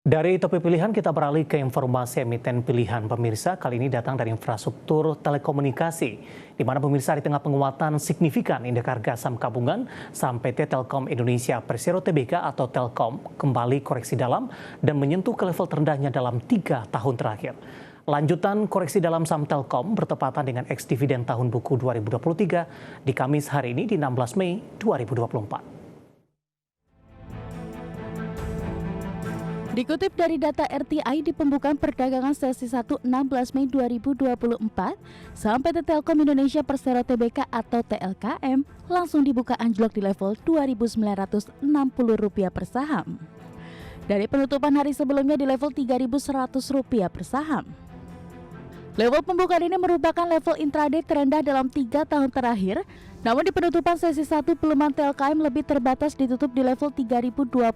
Dari topik pilihan kita beralih ke informasi emiten pilihan pemirsa. Kali ini datang dari infrastruktur telekomunikasi, di mana pemirsa di tengah penguatan signifikan indeks harga saham gabungan, saham PT Telkom Indonesia Persero Tbk atau Telkom kembali koreksi dalam dan menyentuh ke level terendahnya dalam 3 tahun terakhir. Lanjutan koreksi dalam saham Telkom bertepatan dengan ex dividen tahun buku 2023 di Kamis hari ini di 16 Mei 2024. Dikutip dari data RTI di pembukaan perdagangan sesi 1 16 Mei 2024, saham PT Telkom Indonesia Persero Tbk atau TLKM langsung dibuka anjlok di level Rp2.960 per saham. Dari penutupan hari sebelumnya di level Rp3.100 per saham. Level pembukaan ini merupakan level intraday terendah dalam 3 tahun terakhir, namun di penutupan sesi 1 pelemahan TLKM lebih terbatas ditutup di level Rp3.020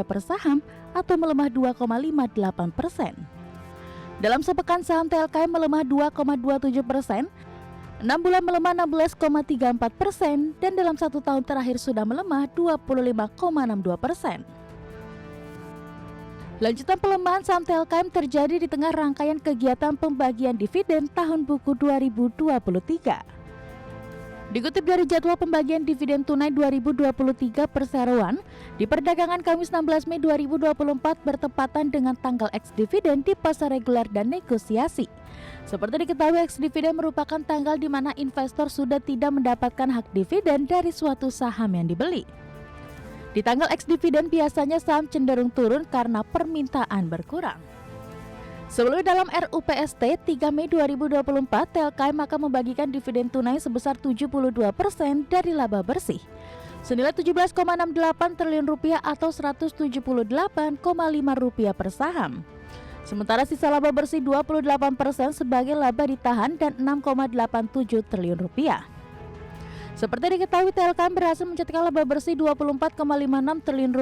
per saham atau melemah 2,58%. Dalam sepekan saham TLKM melemah 2,27%, 6 bulan melemah 16,34%, dan dalam 1 tahun terakhir sudah melemah 25,62%. Lanjutan pelemahan saham TLKM terjadi di tengah rangkaian kegiatan pembagian dividen tahun buku 2023. Dikutip dari jadwal pembagian dividen tunai 2023 perseroan, di perdagangan Kamis 16 Mei 2024 bertepatan dengan tanggal ex dividen di pasar reguler dan negosiasi. Seperti diketahui, ex dividen merupakan tanggal di mana investor sudah tidak mendapatkan hak dividen dari suatu saham yang dibeli. Di tanggal ex dividen biasanya saham cenderung turun karena permintaan berkurang. Sebelumnya dalam RUPST 3 Mei 2024, TLKM akan membagikan dividen tunai sebesar 72% dari laba bersih, senilai Rp17,68 triliun atau Rp178,5 per saham. Sementara sisa laba bersih 28% sebagai laba ditahan dan Rp6,87 triliun. Seperti diketahui, TLKM berhasil mencetakkan laba bersih Rp24,56 triliun,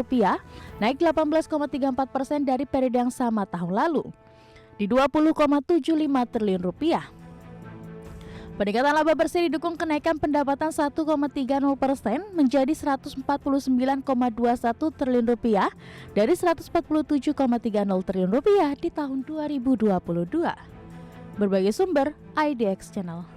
naik 18,34% dari periode yang sama tahun lalu, di Rp20,75 triliun. Peningkatan laba bersih didukung kenaikan pendapatan 1,30% menjadi Rp149,21 triliun dari Rp147,30 triliun di tahun 2022. Berbagai sumber, IDX Channel.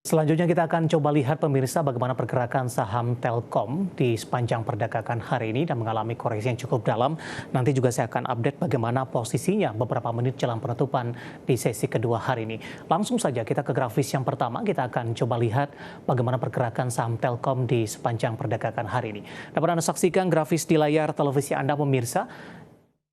Selanjutnya kita akan coba lihat pemirsa bagaimana pergerakan saham Telkom di sepanjang perdagangan hari ini dan mengalami koreksi yang cukup dalam. Nanti juga saya akan update bagaimana posisinya beberapa menit jelang penutupan di sesi kedua hari ini. Langsung saja kita ke grafis yang pertama, kita akan coba lihat bagaimana pergerakan saham Telkom di sepanjang perdagangan hari ini. Dapat Anda saksikan grafis di layar televisi Anda pemirsa,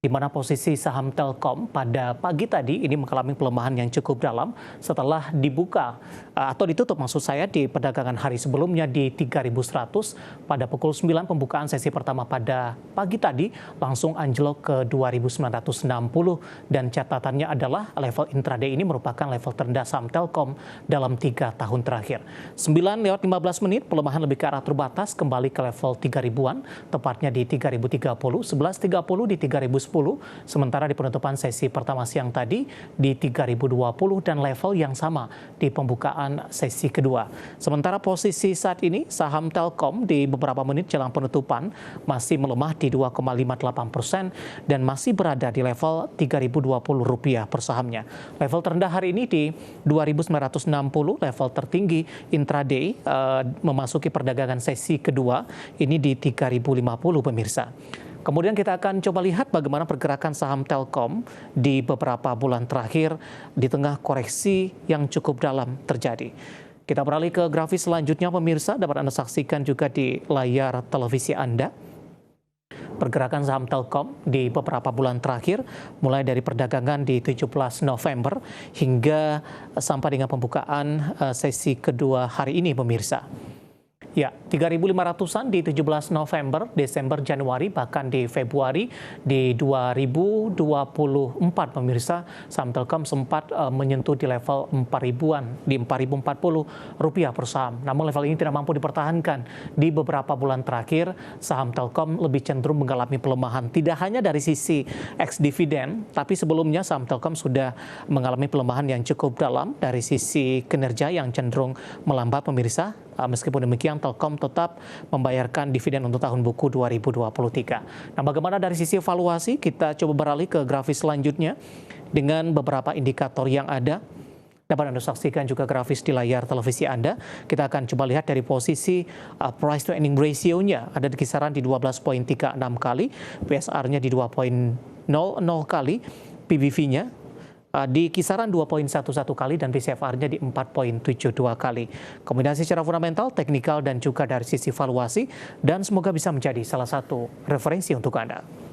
di mana posisi saham Telkom pada pagi tadi ini mengalami pelemahan yang cukup dalam setelah dibuka atau ditutup maksud saya di perdagangan hari sebelumnya di 3.100 pada pukul 9 pembukaan sesi pertama pada pagi tadi langsung anjlok ke 2.960 dan catatannya adalah level intraday ini merupakan level terendah saham Telkom dalam 3 tahun terakhir. 9:15 pelemahan lebih ke arah terbatas kembali ke level 3.000-an, tepatnya di 3.030, 11.30 di 3.010, sementara di penutupan sesi pertama siang tadi di 3.020 dan level yang sama di pembukaan sesi kedua. Sementara posisi saat ini saham Telkom di beberapa menit jelang penutupan masih melemah di 2,58% dan masih berada di level Rp3.020 per sahamnya. Level terendah hari ini di 2.960, level tertinggi intraday memasuki perdagangan sesi kedua ini di 3.050 pemirsa. Kemudian kita akan coba lihat bagaimana pergerakan saham Telkom di beberapa bulan terakhir di tengah koreksi yang cukup dalam terjadi. Kita beralih ke grafis selanjutnya pemirsa, dapat Anda saksikan juga di layar televisi Anda. Pergerakan saham Telkom di beberapa bulan terakhir, mulai dari perdagangan di 17 November hingga sampai dengan pembukaan sesi kedua hari ini pemirsa. Ya, 3.500-an di 17 November, Desember, Januari, bahkan di Februari di 2024 pemirsa, saham Telkom sempat menyentuh di level 4.000-an, di Rp4.040 per saham. Namun level ini tidak mampu dipertahankan. Di beberapa bulan terakhir, saham Telkom lebih cenderung mengalami pelemahan. Tidak hanya dari sisi ex dividen, tapi sebelumnya saham Telkom sudah mengalami pelemahan yang cukup dalam dari sisi kinerja yang cenderung melambat pemirsa. Meskipun demikian, Telkom tetap membayarkan dividen untuk tahun buku 2023. Nah, bagaimana dari sisi evaluasi? Kita coba beralih ke grafis selanjutnya dengan beberapa indikator yang ada. Dapat Anda saksikan juga grafis di layar televisi Anda. Kita akan coba lihat dari posisi price to earning ratio-nya ada di kisaran di 12,36 kali, PSR-nya di 2,00 kali, PBV-nya di kisaran 2,11 kali dan PCFR-nya di 4,72 kali. Kombinasi secara fundamental, teknikal dan juga dari sisi valuasi, dan semoga bisa menjadi salah satu referensi untuk Anda.